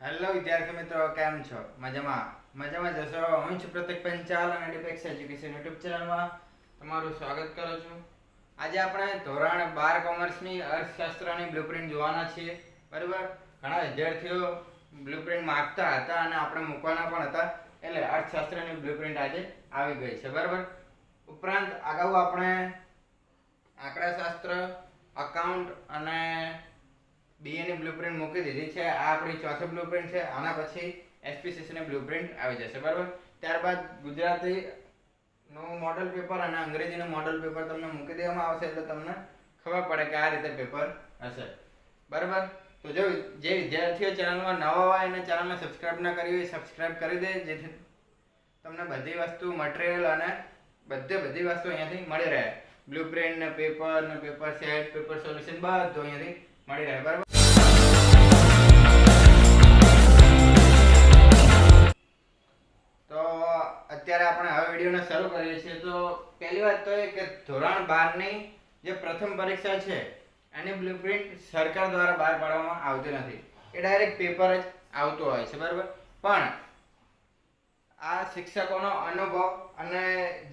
Hello વિદ્યાર્થી મિત્રો, કેમ છો? મજામાં જશો. હું છું પ્રતિક પંચાલ અને ડિપેક્સ એજ્યુકેશન યુટ્યુબ ચેનલમાં તમારું સ્વાગત કરું છું. આજે આપણે ધોરણ 12 કોમર્સની અર્થશાસ્ત્રની બ્લુપ્રિન્ટ જોવાના છીએ. બરાબર, ઘણા વિદ્યાર્થીઓ બ્લુપ્રિન્ટ માંગતા હતા અને આપણે મૂકવાના પણ હતા, એટલે અર્થશાસ્ત્રની બ્લુપ્રિન્ટ આજે આવી ગઈ છે. બરાબર, ઉપરાંત અગાઉ આપણે આંકડાશાસ્ત્ર, અકાઉન્ટ અને બીએ ની બ્લુપ્રિન્ટ મૂકી દીધી છે. આ આપણી ચોથી બ્લુપ્રિન્ટ છે. આના પછી એસપીસીસી ની બ્લુપ્રિન્ટ આવી જશે. બરાબર, ત્યારબાદ ગુજરાતી નું મોડલ પેપર અને અંગ્રેજીનું મોડલ પેપર તમને મૂકી દેવામાં આવશે, એટલે તમને ખબર પડે કે આ રીતે પેપર હશે. બરાબર, તો જો જે વિદ્યાર્થીઓ ચેનલમાં નવા હોય અને ચેનલને સબસ્ક્રાઇબ ના કરી હોય, સબસ્ક્રાઇબ કરી દે, જેથી તમને બધી વસ્તુ, મટીરિયલ અને બધી વસ્તુ અહીંયાથી મળી રહે. બ્લુપ્રિન્ટ ને પેપર સેટ, પેપર સોલ્યુશન બધું અહીંયાથી મળી રહે. બરાબર, તો અત્યારે આપણે હવે વિડીયોને શરૂ કરીએ છીએ. તો પહેલી વાત તો એ કે ધોરણ 12 ની જે પ્રથમ પરીક્ષા છે એની બ્લુપ્રિન્ટ સરકાર દ્વારા બહાર પાડવામાં આવતી નથી. એ ડાયરેક્ટ પેપર જ આવતું હોય છે. બરાબર, પણ આ શિક્ષકોનો અનુભવ અને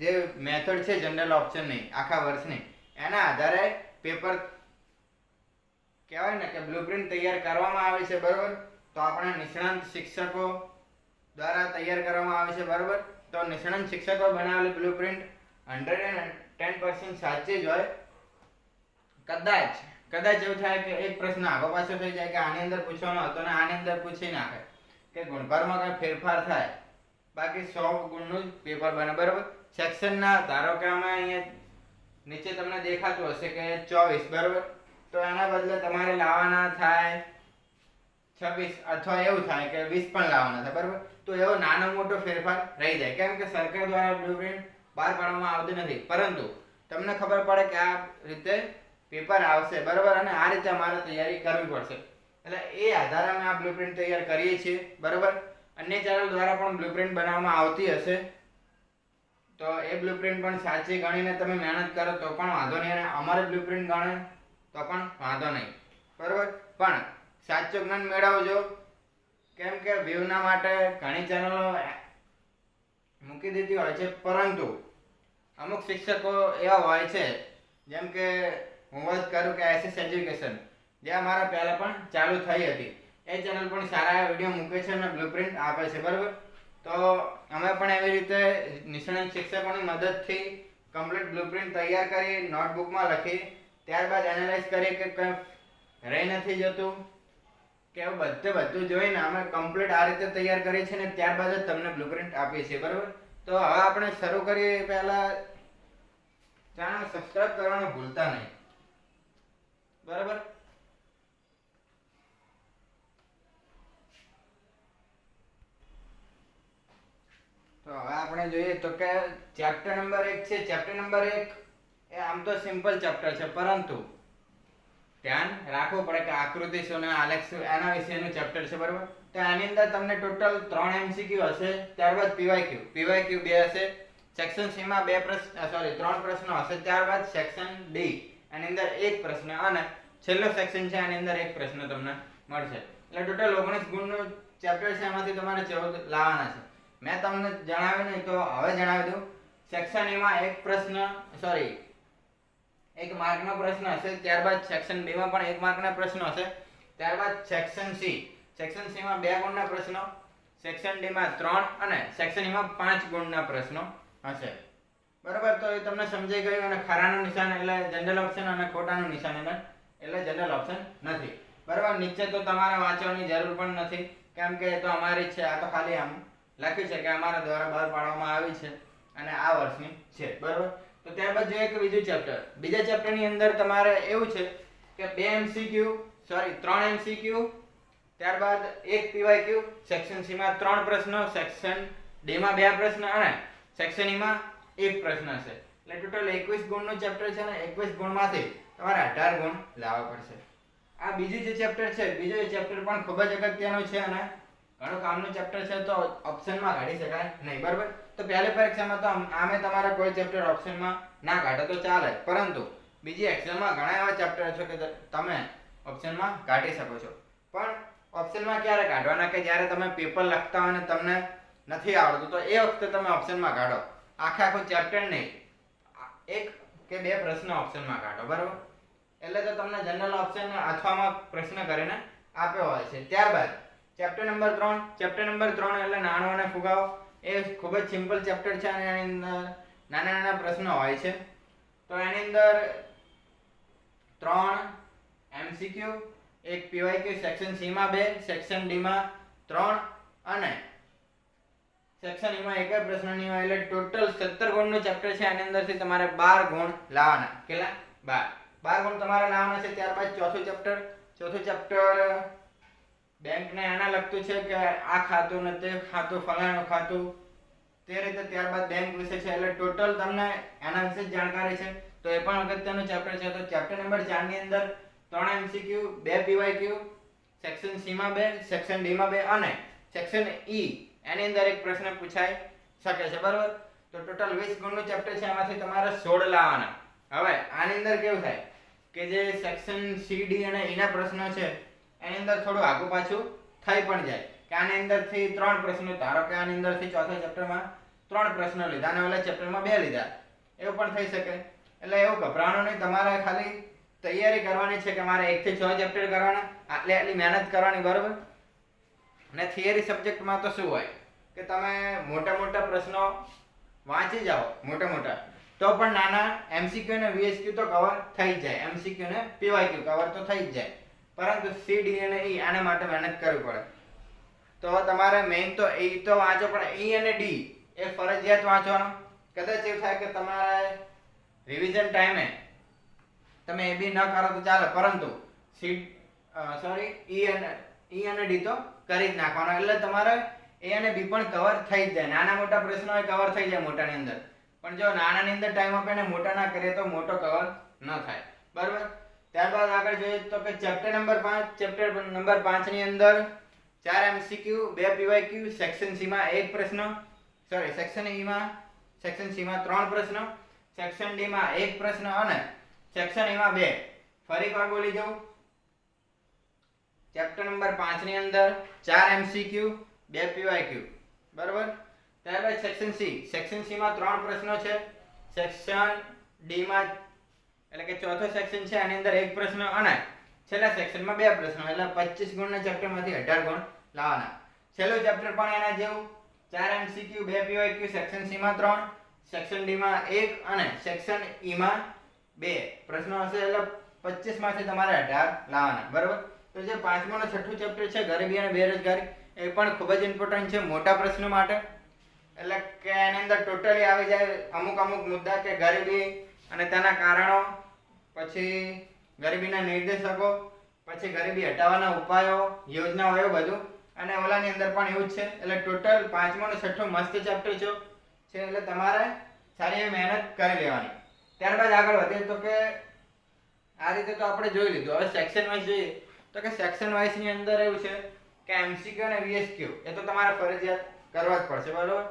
જે મેથડ છે જનરલ ઓપ્શનની આખા વર્ષની, એના આધારે પેપર કહેવાય ને કે બ્લુપ્રિન્ટ તૈયાર કરવામાં આવે છે. બરાબર, તો આપણે નિષ્ણાંત શિક્ષકો દ્વારા તૈયાર કરવામાં આવે છે. બરાબર, તો નિષ્ણાંત શિક્ષકો બનાવેલી બ્લુપ્રિન્ટ 110% સાચી જ હોય. કદાચ એવું થાય કે એક પ્રશ્ન આગો પાછો થઈ જાય કે આની અંદર પૂછવાનો હતો ને આની અંદર પૂછી નાખે કે ગુણભારમાં કઈ ફેરફાર થાય, બાકી 100 ગુણનું જ પેપર બને. બરાબર, સેક્શનના ધારો કે અમે અહીંયા નીચે તમને દેખાતું હશે કે 24, બરાબર, તો એના બદલે તમારે લાવવાના થાય 26 અથવા એવું થાય કે 20 પણ લાવવાના થાય. બરાબર, તો એવો નાનો મોટો ફેરફાર રહી જાય, કેમ કે સરકાર દ્વારા બ્લુપ્રિન્ટ બહાર પાડવામાં આવતી નથી, પરંતુ તમને ખબર પડે કે આ રીતે પેપર આવશે. બરાબર, અને આ રીતે અમારે તૈયારી કરવી પડશે, એટલે એ આધારે અમે આ બ્લુપ્રિન્ટ તૈયાર કરીએ છીએ. બરાબર, અન્ય ચેનલ દ્વારા પણ બ્લુપ્રિન્ટ બનાવવામાં આવતી હશે, તો એ બ્લુપ્રિન્ટ પણ સાચી ગણીને તમે મહેનત કરો તો પણ વાંધો નહીં, અને અમારે બ્લુપ્રિન્ટ ગણે તો પણ વાંધો નહીં. બરાબર, પણ સાચું જ્ઞાન મેળવજો, કેમ કે વ્યૂના માટે ઘણી ચેનલો મૂકી દીધી હોય છે, પરંતુ અમુક શિક્ષકો એવા હોય છે, જેમ કે હું વાત કરું કે એસએસ એજ્યુકેશન, જે અમારા પહેલા પણ ચાલુ થઈ હતી, એ ચેનલ પણ સારા વિડીયો મૂકે છે અને બ્લુપ્રિન્ટ આપે છે. બરાબર, તો અમે પણ એવી રીતે નિષ્ણાત શિક્ષકોની મદદથી કમ્પ્લીટ બ્લુપ્રિન્ટ તૈયાર કરી, નોટબુકમાં લખી, ત્યારબાદ એનાલાઇઝ કરી કે કંઈ રહી નથી જતું કે બધું જોઈને અમે કમ્પ્લીટ આ રીતે તૈયાર કરી છે ને ત્યારબાદ જ તમને બ્લુપ્રિન્ટ આપીએ છીએ. બરાબર, તો હવે આપણે શરૂ કરીએ પહેલા ચેનલ સબસ્ક્રાઇબ કરવાનું ભૂલતા નહીં. બરાબર, તો હવે આપણે જોઈએ તો કે ચેપ્ટર નંબર 1 છે. ચેપ્ટર નંબર 1 એ આમ તો સિમ્પલ ચેપ્ટર છે, પરંતુ ધ્યાન રાખવું પડે કે આકૃતિ શું ને આલેખ શું, એના વિશેનું ચેપ્ટર છે. બરાબર, તો આની અંદર તમને ટોટલ 3 MCQ હશે, ત્યારબાદ PYQ 2 હશે, સેક્શન સી માં 3 પ્રશ્નો હશે, ત્યારબાદ સેક્શન ડી એની અંદર 1 પ્રશ્ન, અને છેલ્લો સેક્શન છે એની અંદર 1 પ્રશ્ન તમને મળશે. એટલે ટોટલ 19 ગુણનું ચેપ્ટર છે, એમાંથી તમારે 14 લાવવાના છે. મેં તમને જણાવ્યું નહીં તો હવે જણાવી દઉં. સેક્શન એ માં 1 માર્કનો પ્રશ્ન હશે, ત્યારબાદ સેક્શન બી માં પણ 1 માર્કના પ્રશ્નો હશે, ત્યારબાદ સેક્શન સી માં 2 ગુણના પ્રશ્નો, સેક્શન ડી માં 3 અને સેક્શન ઈ માં 5 ગુણના પ્રશ્નો હશે. બરાબર, તો એ તમને સમજાઈ ગયું. અને ખરાનું નિશાન એટલે જનરલ ઓપ્શન અને ખોટાનું નિશાન એટલે જનરલ ઓપ્શન નથી. બરાબર, નીચે તો તમારે વાંચવાની જરૂર પણ નથી, કેમ કે એ તો અમારી છે. આ તો ખાલી આમ લખ્યું છે કે અમારા દ્વારા બહાર પાડવામાં આવી છે અને આ વર્ષની છે. બરાબર, તો ત્યારબાદ જોઈએ કે બીજા ચેપ્ટરની અંદર તમારે એવું છે કે 3 MCQ, ત્યારબાદ 1 PYQ, સેક્શન સી માં 3 પ્રશ્નો, સેક્શન ડી માં 2 પ્રશ્ન અને સેક્શન ઈ માં 1 પ્રશ્ન છે. એટલે ટોટલ 21 ગુણનું ચેપ્ટર છે, અને 21 ગુણમાંથી તમારે 18 ગુણ લાવવા પડશે. આ બીજું જે ચેપ્ટર છે, બીજું ચેપ્ટર પણ ખૂબ જ અગત્યનું છે અને ઘણું કામનું ચેપ્ટર છે, તો ઓપ્શનમાં કાઢી શકાય નહીં. બરાબર, તો પહેલી પરીક્ષામાં તો આમે તમારા કોઈ ચેપ્ટર ઓપ્શનમાં ના કાઢો તો ચાલે, પરંતુ બીજી એક્ઝામમાં ઘણા એવા ચેપ્ટર છે કે તમે ઓપ્શનમાં કાઢી શકો છો. પણ ઓપ્શનમાં ક્યારે કાઢવાના કે જ્યારે તમે પેપર લખતા હોય ને તમને નથી આવડતું તો એ વખતે તમે ઓપ્શનમાં કાઢો, આખું ચેપ્ટર નહીં, એક કે બે પ્રશ્ન ઓપ્શનમાં કાઢો, બરાબર. એટલે તો તમને જનરલ ઓપ્શન અથવામાં પ્રશ્ન કરીને આપ્યો હોય છે. ત્યારબાદ ચેપ્ટર નંબર 3. ચેપ્ટર નંબર 3 એટલે નાણું અને ફુગાવો. એ ખૂબ જ સિમ્પલ ચેપ્ટર છે અને એની અંદર નાના નાના પ્રશ્નો હોય છે. તો એની અંદર 3 MCQ, એક PYQ, સેક્શન C માં 2, સેક્શન D માં 3 અને સેક્શન E માં એક જ પ્રશ્ન નહીં હોય. એટલે ટોટલ 17 ગુણનું ચેપ્ટર છે. આની અંદરથી તમારે 12 ગુણ લાવવાના. કેટલા? 12 ગુણ તમારે લાવવાના છે. ત્યારબાદ ચોથું ચેપ્ટર બેંકને આના લગતું છે કે આ ખાતું ને તે ખાતું, ફલાણું ખાતું, તે રીતે. ત્યારબાદ બેંક વિશે છે એટલે ટોટલ તમને એના વિશે જ જાણકારી છે. તો એ પણ અગત્યનું ચેપ્ટર છે. તો ચેપ્ટર નંબર 4 ની અંદર 3 MCQ, 2 PYQ, સેક્શન C માં 2, સેક્શન D માં 2 અને સેક્શન E એની અંદર એક પ્રશ્ન પૂછાઈ શકે છે, બરાબર. તો ટોટલ 20 ગુણનું ચેપ્ટર છે. એમાંથી તમારે 16 લાવવાના. હવે આની અંદર કેવું થાય કે જે સેક્શન C, D અને E ના પ્રશ્નો છે એની અંદર થોડું આગુ પાછું થઈ પણ જાય કે આની અંદરથી 3 પ્રશ્નો, ધારો કે આની અંદરથી ચોથા ચેપ્ટરમાં 3 પ્રશ્નો લીધા અને ઓલા ચેપ્ટરમાં 2 લીધા, એવું પણ થઈ શકે. એટલે એવું ગભરાવાનું નહીં, તમારે ખાલી તૈયારી કરવાની છે કે મારે 1 થી 6 ચેપ્ટર કરવાના, આટલી મહેનત કરવાની, બરાબર. અને થિયરી સબ્જેક્ટમાં તો શું હોય કે તમે મોટા પ્રશ્નો વાંચી જાઓ, મોટા તો પણ નાના MCQ અને VSQ તો કવર થઈ જ જાય, MCQ અને PYQ કવર તો થઈ જ જાય. પરંતુ C, D અને E આના માટે મહેનત કરવી પડે. તો તમારે મેઇન તો E તો વાંચો, પણ E અને D એ ફરજિયાત વાંચવાનો. કદાચ એવું થાય કે તમારે રિવિઝન ટાઈમે તમે એ બી ન કરો તો ચાલે, પરંતુ E અને D તો કરી જ નાખવાનો. એટલે તમારે A અને B પણ કવર થઈ જ જાય. નાના મોટા પ્રશ્નો એ કવર થઈ જાય મોટાની અંદર, પણ જો નાનાની અંદર ટાઈમ આપે ને મોટા ના કરીએ તો મોટો કવર ન થાય, બરાબર. ત્યારબાદ આગળ જોઈએ તો કે ચેપ્ટર નંબર 5 ની અંદર 4 MCQ, 2 PYQ, સેક્શન C માં 1 પ્રશ્ન, સેક્શન E માં, સેક્શન C માં 3 પ્રશ્ન, સેક્શન D માં 1 પ્રશ્ન અને સેક્શન E માં 2. ફરી એકવાર બોલી જાઉં. ચેપ્ટર નંબર 5 ની અંદર 4 MCQ, 2 PYQ, બરાબર. ત્યારબાદ સેક્શન C માં 3 પ્રશ્નો છે. સેક્શન D માં એટલે કે ચોથો સેક્શન છે આની અંદર 1 પ્રશ્ન અને છેલ્લા સેક્શનમાં 2 પ્રશ્નો. એટલે 25 ગુણના ચેપ્ટરમાંથી 18 ગુણ લાવવાના. છેલ્લું ચેપ્ટર પણ એના જેવું 4 MCQ, 2 PYQ, સેક્શન C માં 3, સેક્શન D માં 1 અને સેક્શન E માં 2 પ્રશ્નો હશે. એટલે 25 માંથી તમારે 18 લાવવાના, બરાબર. તો જે 5મું અને 6થું ચેપ્ટર છે ગરીબી અને બેરોજગારી, એ પણ ખૂબ જ ઇમ્પોર્ટન્ટ છે મોટા પ્રશ્નો માટે. એટલે કે એની અંદર ટોટલી આવી જાય અમુક મુદ્દા કે ગરીબી અને તેના કારણો, પછી ગરીબીના નિર્દેશકો, પછી ગરીબી હટાવવાના ઉપાયો, યોજનાઓ, એવું બધું. અને ઓલાની અંદર પણ એવું જ છે. એટલે ટોટલ 5મું અને 6થું મસ્ત ચેપ્ટર છે. એટલે તમારે સારી એવી મહેનત કરી લેવાની. ત્યારબાદ આગળ વધીએ તો કે આ રીતે તો આપણે જોઈ લીધું. હવે સેક્શન વાઇઝ જોઈએ તો કે સેક્શન વાઇઝ ની અંદર એવું છે કે MCQ અને VSQ એ તો તમારે ફરજિયાત કરવા જ પડશે, બરાબર.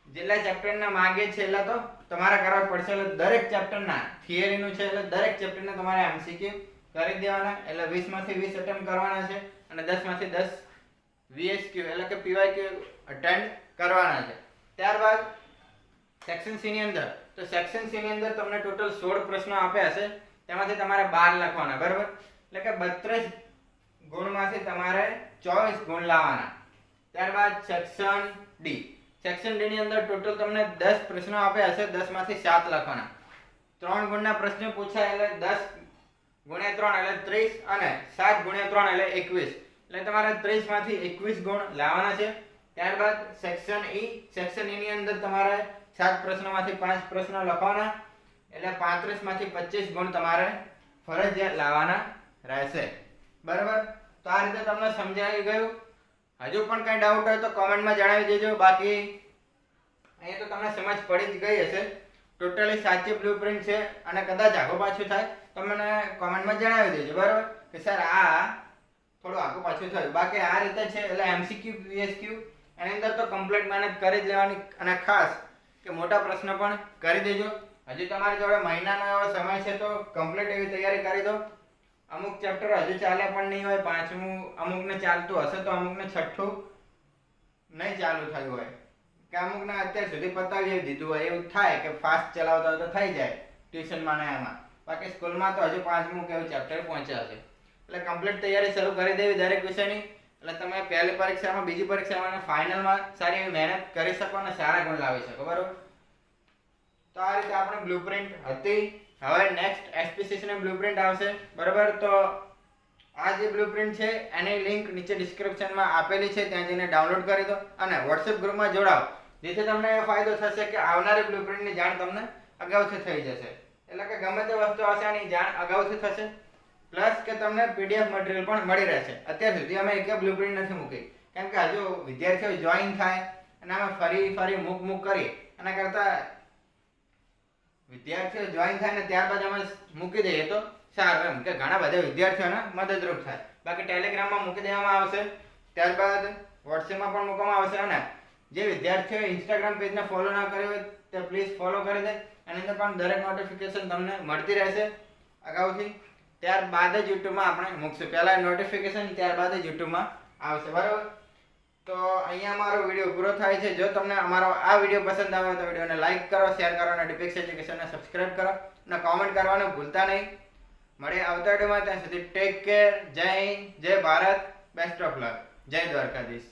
જેટલા ચેપ્ટરના માંગે છે એટલા તો તમારે કરવા જ પડશે. એટલે દરેક ચેપ્ટરના થિયરીનું છે એટલે દરેક ચેપ્ટરના તમારે MCQ કરી દેવાના. એટલે 20 માંથી 20 અટેમ્પ કરવાના છે અને 10 માંથી 10 VSQ એટલે કે PYQ અટેન્ડ કરવાના છે. ત્યારબાદ સેક્શન C ની અંદર, તો સેક્શન C ની અંદર તમને ટોટલ 16 પ્રશ્નો આપ્યા હશે, તેમાંથી તમારે 12 લખવાના, બરાબર. એટલે કે 32 ગુણમાંથી તમારે 24 ગુણ લાવવાના. ત્યારબાદ સેક્શન D ની અંદર ટોટલ તમને 10 પ્રશ્નો આપ્યા હશે, 10 માંથી 7 લખવાના. 3 ગુણના પ્રશ્નો પૂછાય એટલે 10 ગુણ્યા 3 એટલે 30 અને 7 ગુણ્યા 3 એટલે 21. એટલે તમારે 30 માંથી 21 ગુણ લાવવાના છે. ત્યારબાદ સેક્શન E ની અંદર તમારે 7 પ્રશ્નોમાંથી 5 પ્રશ્નો લખવાના. એટલે 35 માંથી 25 ગુણ તમારે ફરજિયાત લાવવાના રહેશે, બરાબર. તો આ રીતે તમને સમજાવી ગયું. હજુ પણ કઈ ડાઉટ હોય તો કોમેન્ટમાં જણાવી દેજો. બાકી અહીંયા તો તમને સમજ પડી જ ગઈ હશે. ટોટલી સાચી બ્લુપ્રિન્ટ છે અને કદાચ આગળ પાછું થાય તો મને કોમેન્ટમાં જણાવી દેજો, બરાબર, કે સર આ થોડું આગળ પાછું થયું. બાકી આ રીતે છે. એટલે MCQ, VSQ એની અંદર તો કમ્પ્લીટ મહેનત કરી જ લેવાની. અને ખાસ કે મોટા પ્રશ્ન પણ કરી દેજો. હજી તમારી જોડે મહિનાનો એવો સમય છે તો કમ્પ્લીટ એવી તૈયારી કરી દો. અમુક ચેપ્ટર હજુ ચાલ્યા પણ નહીં હોય, પાંચમું અમુકને ચાલતું હશે તો અમુકને છઠ્ઠું નહીં ચાલુ થયું હોય, કે અમુકને અત્યાર સુધી પતાવી દીધું હોય. એવું થાય કે ફાસ્ટ ચલાવતા હોય તો થઈ જાય ટ્યુશનમાં ને એમાં. બાકી સ્કૂલમાં તો હજુ પાંચમું કેવું ચેપ્ટર પહોંચ્યા છે. એટલે કમ્પ્લીટ તૈયારી શરૂ કરી દેવી દરેક વિષયની. એટલે તમે પહેલી પરીક્ષામાં, બીજી પરીક્ષામાં અને ફાઇનલમાં સારી એવી મહેનત કરી શકો અને સારા ગુણ લાવી શકો. બરોબર. તો આ રીતે આપણે બ્લુપ્રિન્ટ હતી. હવે નેક્સ્ટ એસપીસીસી ની બ્લુપ્રિન્ટ આવશે. બરોબર. તો આ જે બ્લુપ્રિન્ટ છે એની લિંક નીચે ડિસ્ક્રિપ્શનમાં આપેલી છે, ત્યાં જઈને ડાઉનલોડ કરી દો અને WhatsApp ગ્રુપમાં જોડાઓ, જેથી તમને એ ફાયદો થશે કે આવનારી બ્લુપ્રિન્ટની જાણ તમને અગાઉથી થઈ જશે. એટલે કે ગમે તે વસ્તુ હશે એની જાણ અગાઉથી થશે, પ્લસ કે તમને PDF મટીરિયલ પણ મળી રહેશે. અત્યાર સુધી અમે એક બ્લુપ્રિન્ટ નથી મૂકી, કેમ કે હજુ વિદ્યાર્થીઓ જોઈન થાય અને અમે ફરી મૂક કરી, એના કરતાં વિદ્યાર્થીઓ જોઈન થાય ને ત્યારબાદ અમે મૂકી દઈએ તો સારું, એમ કે ઘણા બધા વિદ્યાર્થીઓને મદદરૂપ થાય. બાકી ટેલિગ્રામમાં મૂકી દેવામાં આવશે, ત્યારબાદ WhatsAppમાં પણ મૂકવામાં આવશે. અને જે વિદ્યાર્થીઓ ઇન્સ્ટાગ્રામ પેજને ફોલો ના કર્યો હોય તે પ્લીઝ ફોલો કરી દે. એની અંદર પણ દરેક નોટિફિકેશન તમને મળતી રહેશે અગાઉથી. ત્યારબાદ જ યુટ્યુબમાં આપણે મૂકશું. પહેલાં નોટિફિકેશન, ત્યારબાદ જ યુટ્યુબમાં આવશે. બરાબર. તો અહીંયા અમારો વિડીયો પૂરો થાય છે. જો તમને અમારો આ વિડીયો પસંદ આવે તો વિડીયોને લાઈક કરો, શેર કરો અને ડિપેક્સ એજ્યુકેશનને સબસ્ક્રાઇબ કરો અને કોમેન્ટ કરવાનું ભૂલતા નહીં. મળે આવતા વિડીયોમાં. ત્યાં સુધી ટેક કેર. જય હિન્દ, જય ભારત, બેસ્ટ ઓફ લક, જય દ્વારકાધીશ.